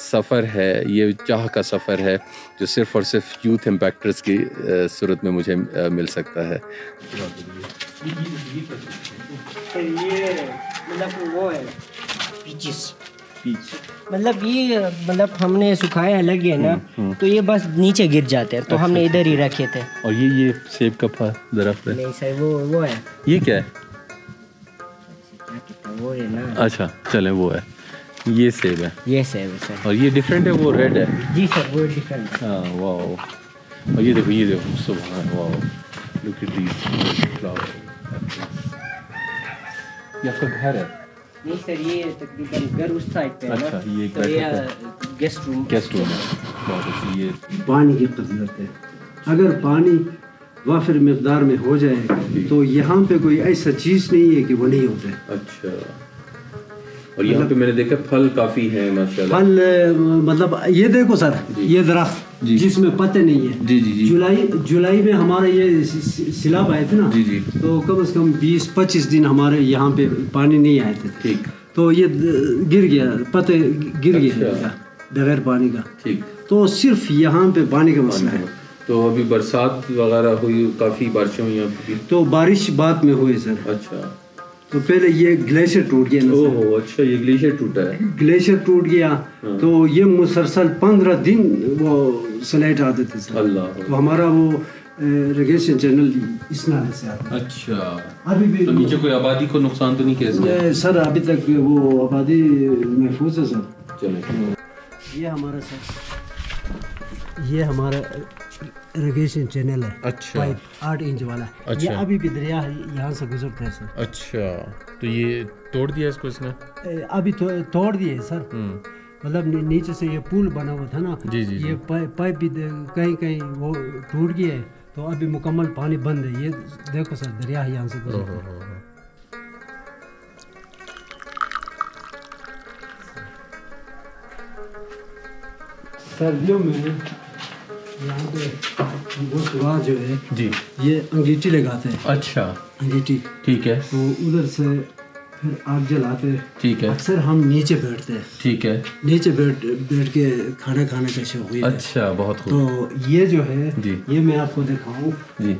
सफ़र है, ये चाह का सफ़र है जो सिर्फ़ और सिर्फ यूथ इम्पैक्टर्स की सूरत में मुझे मिल सकता है। ये मतलब वो है पीचेस, मतलब ये मतलब हमने सुखाए अलग है ना, तो ये बस नीचे गिर जाते हैं, तो हमने इधर ही रखे थे। और ये सेब का दरख्त है। नहीं सर, वो है, ये क्या है? क्या कहते हैं, वो है ना। अच्छा चलें, वो है, ये सेब है। ये सेब है सर। और ये डिफरेंट है, वो रेड है। जी सर, वो डिफरेंट है। हाँ वाह। और ये देखो सुभान, वाह, लुक एट दीस फ्लावर। ये आपका घर है? नहीं सर, ये तकरीबन घर उस साइड पे है ना। अच्छा, ये तो ये गेस्ट रूम है। बहुत अच्छी। ये पानी की क़दरत है। अगर पानी वाफिर मिक़दार में हो जाए तो यहाँ पे कोई ऐसा चीज़ नहीं है कि वो नहीं होता है। अच्छा। और यहाँ पे मैंने देखा फल काफ़ी हैं माशाल्लाह। फल मतलब ये देखो सर, ये दरख्त जिसमें पत्ते नहीं है। जी जी जी। जुलाई में हमारा ये सिलाब आए थे ना। जी जी। तो कम से कम 20-25 दिन हमारे यहाँ पे पानी नहीं आए थे। ठीक। तो ये गिर गया, पत्ते गिर गया अच्छा। बगैर पानी का। ठीक। तो सिर्फ यहाँ पे पानी का मसला है। तो अभी बरसात वगैरह हुई, काफ़ी बारिशें हुई यहाँ पे? तो बारिश बाद में हुई सर। अच्छा। तो पहले ये ग्लेशियर टूट गया ना सर। ओहो, अच्छा, ये ग्लेशियर टूटा है। ग्लेशियर टूट गया तो ये मुसलसल 15 दिन वो स्लाइड आते थे सर। अल्लाह। तो हमारा वो इरिगेशन चैनल इस नाले से आता है। अच्छा। अभी भी तो नीचे कोई आबादी को नुकसान तो नहीं किया इसने? सर अभी तक वो आबादी महफूज है सर। चलो। ये हमारा सर, ये हमारा इरिगेशन चैनल है। अच्छा। पाइप 8 इंच वाला। अच्छा। ये अभी भी दरिया यहाँ से गुजरता है सर। अच्छा, तो ये तोड़ दिया इसको इसने? अभी तो तोड़ दिए सर। मतलब नीचे से ये पुल बना हुआ था ना। जी जी ये पाइप भी कहीं कहीं वो टूट गया है, तो अभी मुकम्मल पानी बंद है। ये देखो सर, दरिया यहाँ से गुजरता है। सर्दियों में यहाँ पे वो सुबह जो है जी, ये अंगीठी लगाते हैं। अच्छा, अंगीठी, ठीक है। तो उधर से फिर आग जलाते हैं। ठीक है। अक्सर हम नीचे बैठते हैं। ठीक है। नीचे बैठ के खाना खाने का शौक है। अच्छा, बहुत खूब। तो ये जो है जी, ये मैं आपको दिखाऊं। जी,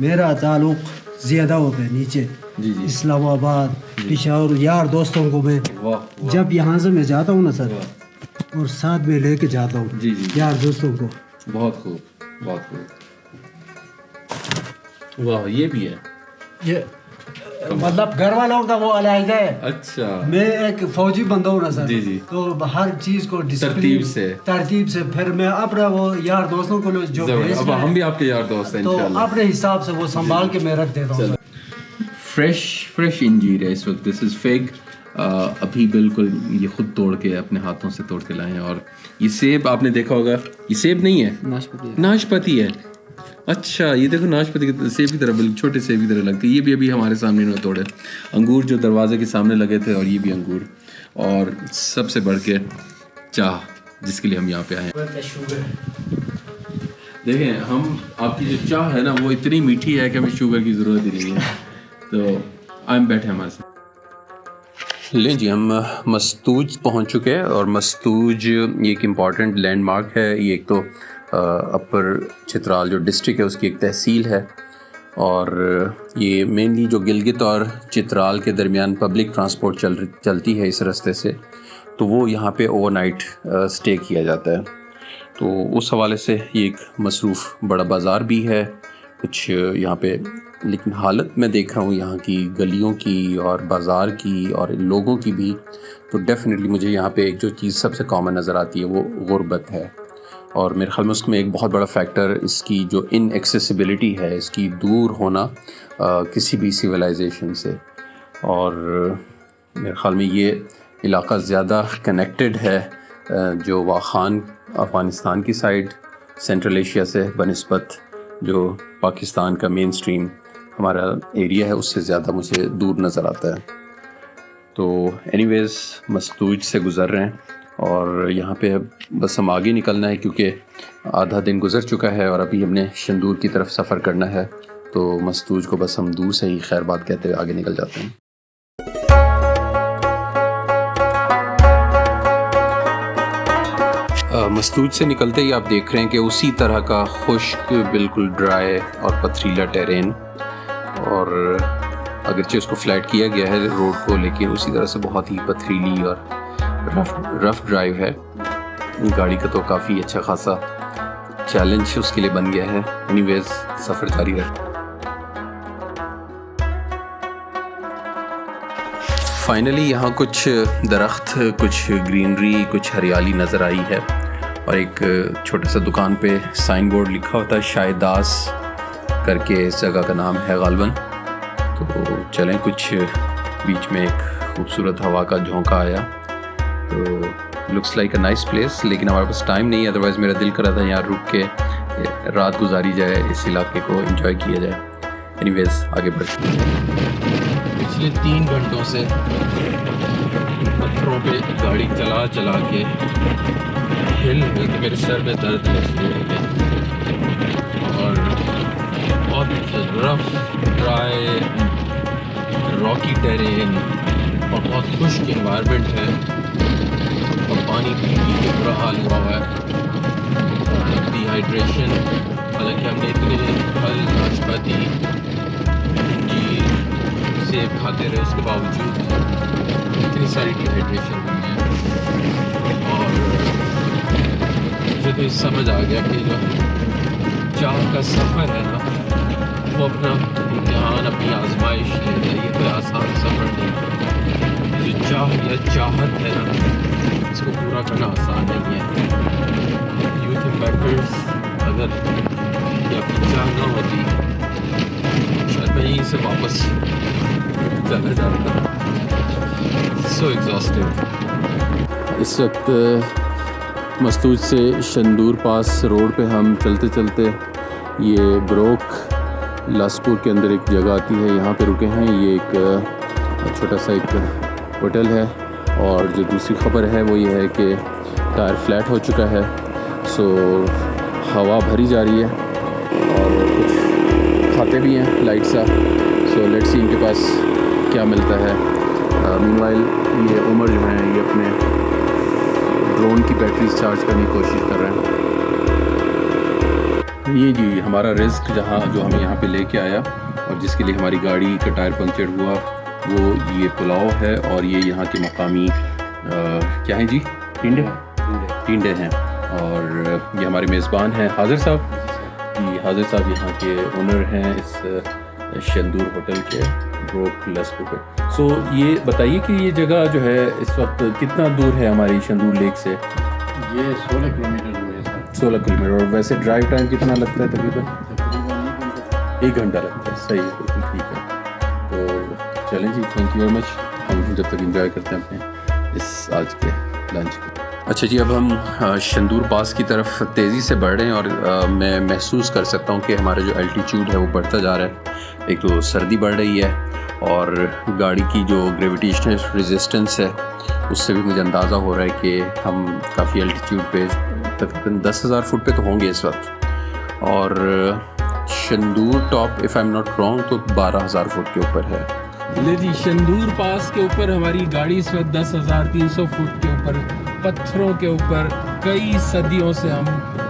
मेरा ताल्लुक ज़्यादा होता है नीचे, जी जी। इस्लामाबाद, पेशावर, यार दोस्तों को मैं वाह। जब यहाँ से मैं जाता हूँ ना सर, और साथ में लेके जाता हूँ जी जी, यार दोस्तों को। बहुत खूब, बहुत खूब। वाह, ये भी है। ये मतलब घर वालों का वो अलग है। अच्छा। मैं एक फौजी बंदा हूँ ना सर। जी जी। तो हर चीज को तरतीब से फिर मैं अपना वो यार दोस्तों को जो अब हम भी आपके यार दोस्त हैं तो इंशाल्लाह। अपने हिसाब से वो संभाल के मैं रख देता हूँ। फ्रेश इंजीर है इस वक्त। This is fig. अभी बिल्कुल ये खुद तोड़ के अपने हाथों से तोड़ के लाए हैं। और ये सेब आपने देखा होगा, ये सेब नहीं है, नाशपाती है। अच्छा, ये देखो नाशपाती की सेब की तरह, बिल्कुल छोटे सेब की तरह लगती है। ये भी अभी हमारे सामने इन्होंने तोड़े। अंगूर जो दरवाजे के सामने लगे थे, और ये भी अंगूर, और सबसे बढ़ के चाह, जिसके लिए हम यहाँ पे आए हैं। देखें, हम आपकी जो चाह है ना वो इतनी मीठी है कि हमें शुगर की ज़रूरत ही नहीं है। तो आम बैठे हमारे साथ। लें जी, हम मस्तूज पहुंच चुके हैं। और मस्तूज ये एक इम्पॉर्टेंट लैंडमार्क है। ये एक तो अपर चित्राल जो डिस्ट्रिक्ट है उसकी एक तहसील है। और ये मेनली जो गिलगित और चित्राल के दरमियान पब्लिक ट्रांसपोर्ट चलती है इस रास्ते से, तो वो यहाँ पे ओवरनाइट स्टे किया जाता है। तो उस हवाले से ये एक मसरूफ़ बड़ा बाज़ार भी है कुछ यहाँ पे। लेकिन हालत मैं देख रहा हूँ यहाँ की गलियों की और बाज़ार की और लोगों की भी, तो डेफिनेटली मुझे यहाँ पे एक जो चीज़ सबसे कॉमन नज़र आती है वो गुर्बत है। और मेरे ख्याल में उसमें एक बहुत बड़ा फैक्टर इसकी जो इनएक्सेसिबिलिटी है, इसकी दूर होना किसी भी सिविलाइजेशन से। और मेरे ख्याल में ये इलाक़ा ज़्यादा कनेक्टेड है जो वाखान अफ़गानिस्तान की साइड सेंट्रल एशिया से बनिस्बत जो पाकिस्तान का मेन स्ट्रीम हमारा एरिया है उससे ज़्यादा मुझे दूर नज़र आता है। तो एनीवेज़ मस्तूज से गुज़र रहे हैं और यहाँ पे अब बस हम आगे निकलना है क्योंकि आधा दिन गुज़र चुका है और अभी हमने शंदूर की तरफ सफ़र करना है। तो मस्तूज को बस हम दूर से ही खैर बात कहते हुए आगे निकल जाते हैं। मस्तूज से निकलते ही आप देख रहे हैं कि उसी तरह का खुश्क बिल्कुल ड्राई और पथरीला टेरेन, और अगरचे उसको फ्लैट किया गया है रोड को, लेकिन उसी तरह से बहुत ही पथरीली और रफ ड्राइव है। गाड़ी का तो काफ़ी अच्छा खासा चैलेंज उसके लिए बन गया है। एनीवेज सफ़र जारी रहे। फाइनली यहाँ कुछ दरख्त, कुछ ग्रीनरी, कुछ हरियाली नज़र आई है, और एक छोटे सा दुकान पे साइन बोर्ड लिखा होता है शायदास करके, इस जगह का नाम है गालबन। तो चलें, कुछ बीच में एक खूबसूरत हवा का झोंका आया, तो looks like a nice place, लेकिन हमारे पास टाइम नहीं है, अदरवाइज़ मेरा दिल कर रहा था यहाँ रुक के रात गुजारी जाए, इस इलाके को एंजॉय किया जाए। एनीवेज आगे बढ़ते हैं। पिछले 3 घंटों से पत्थरों पे गाड़ी चला चला के हिल के मेरे सर में दर्द शुरू हो गया, और बहुत रफ ड्राई रॉकी टेरेन और बहुत खुश्क एनवायरनमेंट है, और पानी पी के बुरा हाल हुआ है, डिहाइड्रेशन। हालांकि हमने इतने फल नाशपाती सेब खाते रहे, उसके बावजूद इतनी सारी डिहाइड्रेशन हुई है, और मुझे तो समझ आ गया कि जो चाह का सफ़र है ना, वो अपना इम्तिहान, अपनी आजमाइश है। ये कोई आसान सफ़र नहीं। जो चाह या चाहत है ना, इसको पूरा करना आसान नहीं है। यूथ इम्पैक्टर्स, अगर ये अपनी चाह ना होती, शायद मैं यहीं से वापस चला जाता। So exhausted. इस वक्त मस्तूज से शंदूर पास रोड पे हम चलते चलते ये ब्रोक लासपुर के अंदर एक जगह आती है, यहाँ पे रुके हैं। ये एक छोटा सा एक होटल है, और जो दूसरी ख़बर है वो ये है कि टायर फ्लैट हो चुका है, सो हवा भरी जा रही है, और कुछ खाते भी हैं लाइट सा। सो लेट्स सी इनके पास क्या मिलता है। मीनवाइल ये उमर जो हैं, ये अपने ड्रोन की बैटरी चार्ज करने की कोशिश कर रहे हैं। ये जी हमारा रिस्क जो हमें यहाँ पे लेके आया, और जिसके लिए हमारी गाड़ी का टायर पंक्चर हुआ, वो ये पुलाव है, और ये यहाँ के मकामी क्या हैं जी, टिंडे हैं, और ये हमारे मेज़बान हैं हाजिर साहब। ये हाजिर साहब यहाँ के ओनर हैं इस शंदूर होटल के ब्रोक लासपुर पे। सो ये बताइए कि ये जगह जो है इस वक्त कितना दूर है हमारी शंदूर लेक से? ये 16 किलोमीटर दूर है सर। 16 किलोमीटर। और वैसे ड्राइव टाइम कितना लगता है तकरीबन? तकरीबन 1 घंटा लगता है। सही है, बिल्कुल ठीक है। तो चलें जी, थैंक यू वेरी मच। हम जब तक एंजॉय करते हैं अपने इस आज के लंच को। अच्छा जी, अब हम शंदूर पास की तरफ तेज़ी से बढ़ रहे हैं, और मैं महसूस कर सकता हूँ कि हमारा जो एल्टीट्यूड है वो बढ़ता जा रहा है। एक तो सर्दी बढ़ रही है, और गाड़ी की जो ग्रेविटेशनल रेजिस्टेंस है उससे भी मुझे अंदाज़ा हो रहा है कि हम काफ़ी एल्टीट्यूड पे, तकरीबन 10,000 फुट पे तो होंगे इस वक्त, और Shandur top if I am not wrong तो 12,000 फुट के ऊपर है। ले जी, शंदूर पास के ऊपर हमारी गाड़ी इस वक्त 10,300 फुट के ऊपर, पत्थरों के ऊपर कई सदियों से हम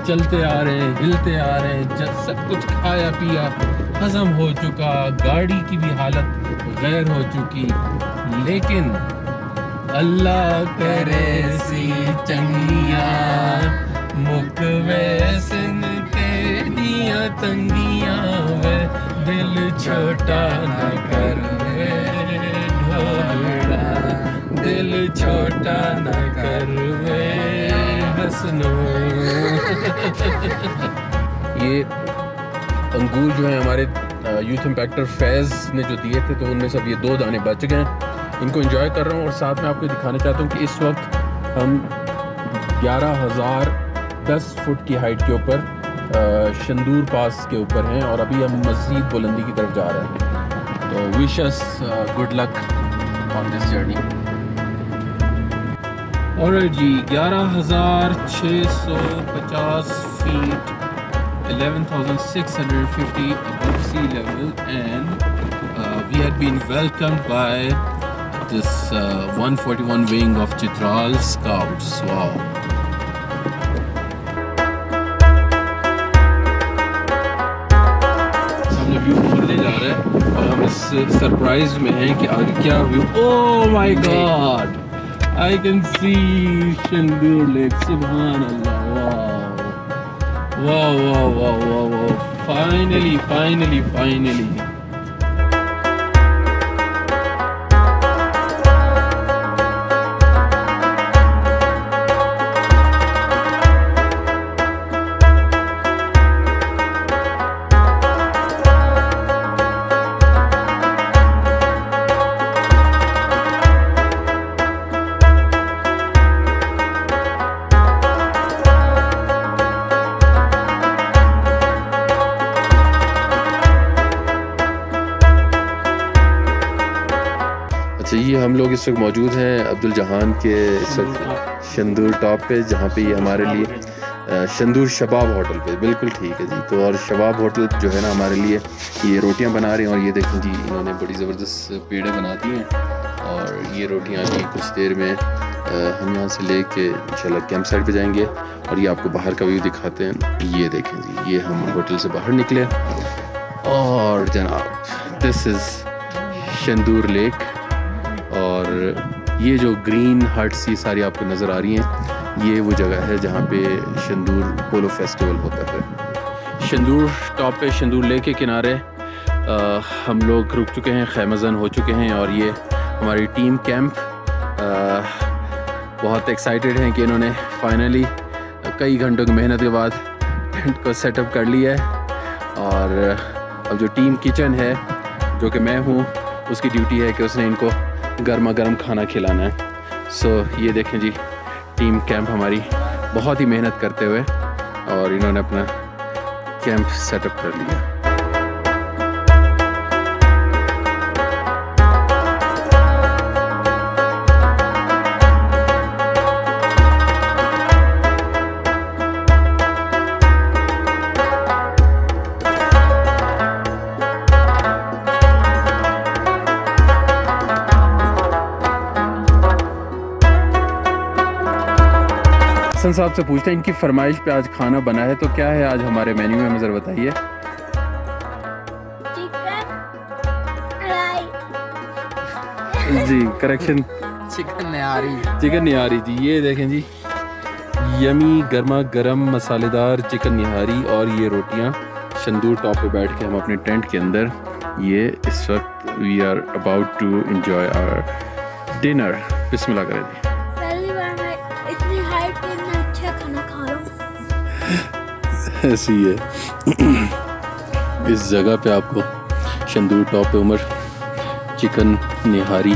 चलते आ रहे हैं, हिलते आ रहे हैं, जब सब कुछ खाया पिया हजम हो चुका, गाड़ी की भी हालत गैर हो चुकी, लेकिन अल्लाह करे सी चंगिया मुक वैसन तेरिया तंगिया वे, दिल छोटा न कर वे ढोलड़ा, दिल छोटा न कर वे हसनो। ये अंगूर जो है हमारे यूथ इम्पैक्टर फैज़ ने जो दिए थे, तो उनमें सब ये 2 दाने बच गए। इनको एंजॉय कर रहा हूँ, और साथ में आपको दिखाना चाहता हूँ कि इस वक्त हम 11,010 फुट की हाइट के ऊपर शंदूर पास के ऊपर हैं, और अभी हम मज़ीद बुलंदी की तरफ जा रहे हैं। तो wish us good luck on this journey. और जी 11,650 feet, 11,650 above sea level, and we had been welcomed by this 141 wing of Chitral Scouts. Wow. View खोलने जा रहे हैं और हम इस सरप्राइज में हैं कि आगे क्या view. Oh my God, I can see Shandur lake. सुभान अल्लाह, वाह वाह वाह वाह वाह वाह, फाइनली फाइनली फाइनली। अच्छा, ये हम लोग इस वक्त मौजूद हैं अब्दुल जहान के इस वक्त शंदूर टॉप पे, जहाँ पे ये हमारे लिए शंदूर शबाब होटल पे, बिल्कुल ठीक है जी। तो और शबाब होटल जो है ना हमारे लिए ये रोटियां बना रहे हैं, और ये देखें जी इन्होंने बड़ी ज़बरदस्त पेड़े बना दी हैं। और ये रोटियां अभी कुछ देर में हम यहाँ से ले कर इंशाल्लाह कैंप साइट पे जाएंगे, और ये आपको बाहर का व्यू दिखाते हैं। ये देखें जी, ये हम होटल से बाहर निकले और जनाब दिस इज़ शंदूर लेक। और ये जो ग्रीन हट्स ये सारी आपको नज़र आ रही हैं, ये वो जगह है जहाँ पे शंदूर पोलो फेस्टिवल होता है। शंदूर टॉप पे शंदूर लेक के किनारे हम लोग रुक चुके हैं, खैमज़न हो चुके हैं, और ये हमारी टीम कैंप बहुत एक्साइटेड हैं कि इन्होंने फाइनली कई घंटों की मेहनत के बाद टेंट को सेटअप कर लिया है। और अब जो टीम किचन है, जो कि मैं हूँ, उसकी ड्यूटी है कि उसने इनको गर्मा गर्म खाना खिलाना है। सो ये देखें जी, टीम कैंप हमारी बहुत ही मेहनत करते हुए, और इन्होंने अपना कैंप सेटअप कर लिया। हसन साहब से पूछते हैं, इनकी फरमाइश पे आज खाना बना है, तो क्या है आज हमारे मेन्यू में, हमें ज़रा बताइए। जी करेक्शन, चिकन निहारी। चिकन निहारी जी। ये देखें जी, यमी गर्मा गर्म मसालेदार चिकन निहारी, और ये रोटियां शंदूर टॉप पे बैठ के हम अपने टेंट के अंदर, ये इस वक्त we are about to enjoy our dinner. बिस्मिल्लाह करें जी। पहली बार मैं इतनी हाइट पे इतना अच्छा खाना खा रहा हूँ। ऐसी है इस जगह पे आपको शंदूर टॉप पे उमर चिकन निहारी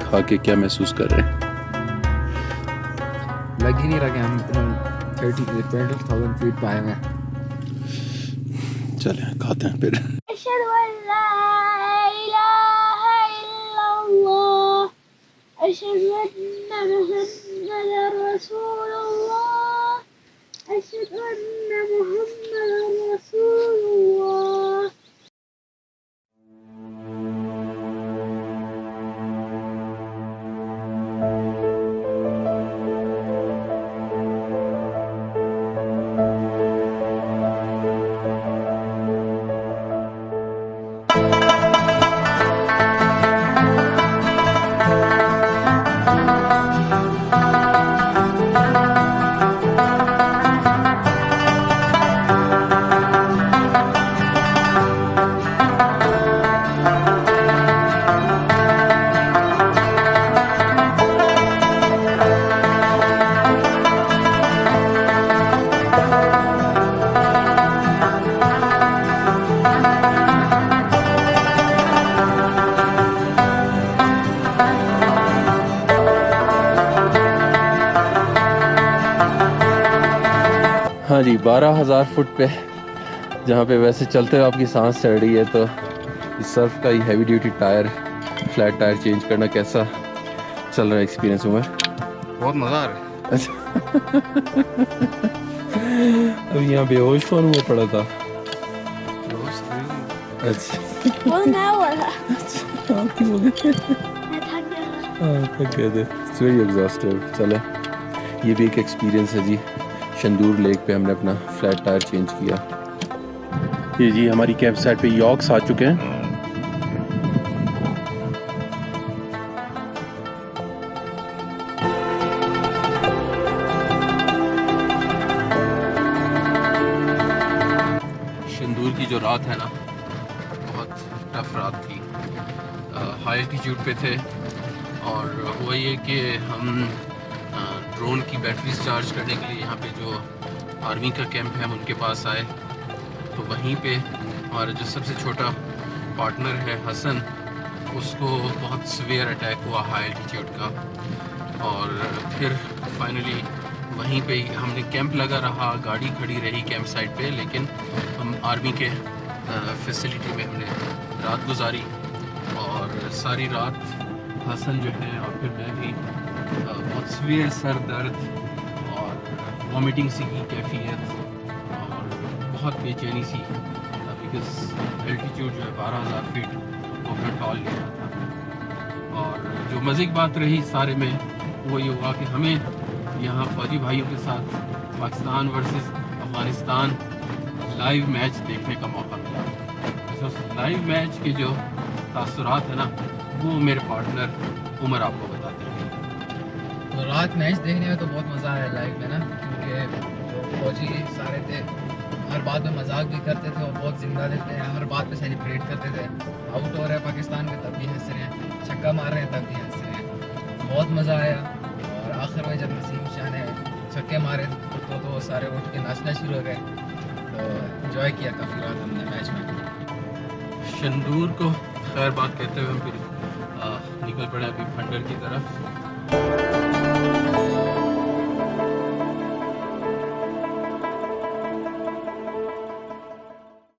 खा के क्या महसूस कर रहे हैं? लग ही नहीं रहा कि हम 20,000 फीट पे आए हुए हैं। चलें खाते हैं फिर। अशहदु अल्ला इलाहा इल्लल्लाह, अशहदु अन्ना मुहम्मदर रसूलुल्लाह, अशहदु अन्ना मुहम्मदर रसूलुल्लाह। हाँ जी, 12,000 फुट पे जहाँ पे वैसे चलते हुए आपकी सांस चढ़ रही है, तो इस सर्फ का ही heavy duty tyre, flat tyre change करना कैसा चल रहा है एक्सपीरियंस में? बहुत मज़ा आ रहा है। अच्छा अब यहाँ बेहोश कौन हुआ पड़ा था? अच्छा वो मैं हुआ था, आप क्यों हो गए? मैं थक गया। हाँ थक गए थे। It's very exhaustive. चले, ये भी एक एक्सपीरियंस है जी। शंदूर लेक पे हमने अपना फ्लैट टायर चेंज किया। ये जी हमारी कैंप साइट पे यॉक्स आ चुके हैं। शंदूर की जो रात है ना, बहुत टफ रात थी। हाई एल्टीट्यूड पे थे और हुआ ये कि हम ड्रोन की बैटरीज चार्ज करने के लिए यहाँ पे जो आर्मी का कैंप है उनके पास आए। तो वहीं पे हमारा जो सबसे छोटा पार्टनर है हसन, उसको बहुत सीवियर अटैक हुआ हाई एल्टीट्यूड का। और फिर फाइनली वहीं पे ही हमने कैंप लगा रहा, गाड़ी खड़ी रही कैंप साइट पे, लेकिन हम आर्मी के फैसिलिटी में हमने रात गुजारी। और सारी रात हसन जो है और फिर मैं भी बहुत सीवियर सर दर्द और वॉमिटिंग सी की कैफियत और बहुत बेचैनी सी, बिकॉज एल्टीट्यूड जो है 12,000 फीट वो कंट्रोल नहीं रहा था। और जो मज़े की बात रही सारे में वो ये हुआ कि हमें यहाँ फौजी भाइयों के साथ Pakistan versus Afghanistan live match देखने का मौका मिला। तो उस लाइव मैच के जो तासुरात है ना, वो मेरे पार्टनर उमर आपको बताते हैं। तो रात मैच देखने में तो बहुत मज़ा आया लाइव में ना, क्योंकि जो फौजी सारे थे हर बात में मजाक भी करते थे और बहुत जिंदा रहते हैं, हर बात पे सेलिब्रेट करते थे। आउट हो रहे हैं पाकिस्तान के तब भी हंस रहे हैं, छक्का मार रहे हैं तब भी हंस रहे हैं। बहुत मज़ा आया। और आखिर में जब नसीम शाह ने छक्के मारे तो सारे उठ के नाचना शुरू हो गए। तो इन्जॉय किया काफ़ी रात हमने मैच में। शंदूर को खैर बात कहते हुए हम फिर निकल पड़े अभी फंडर की तरफ।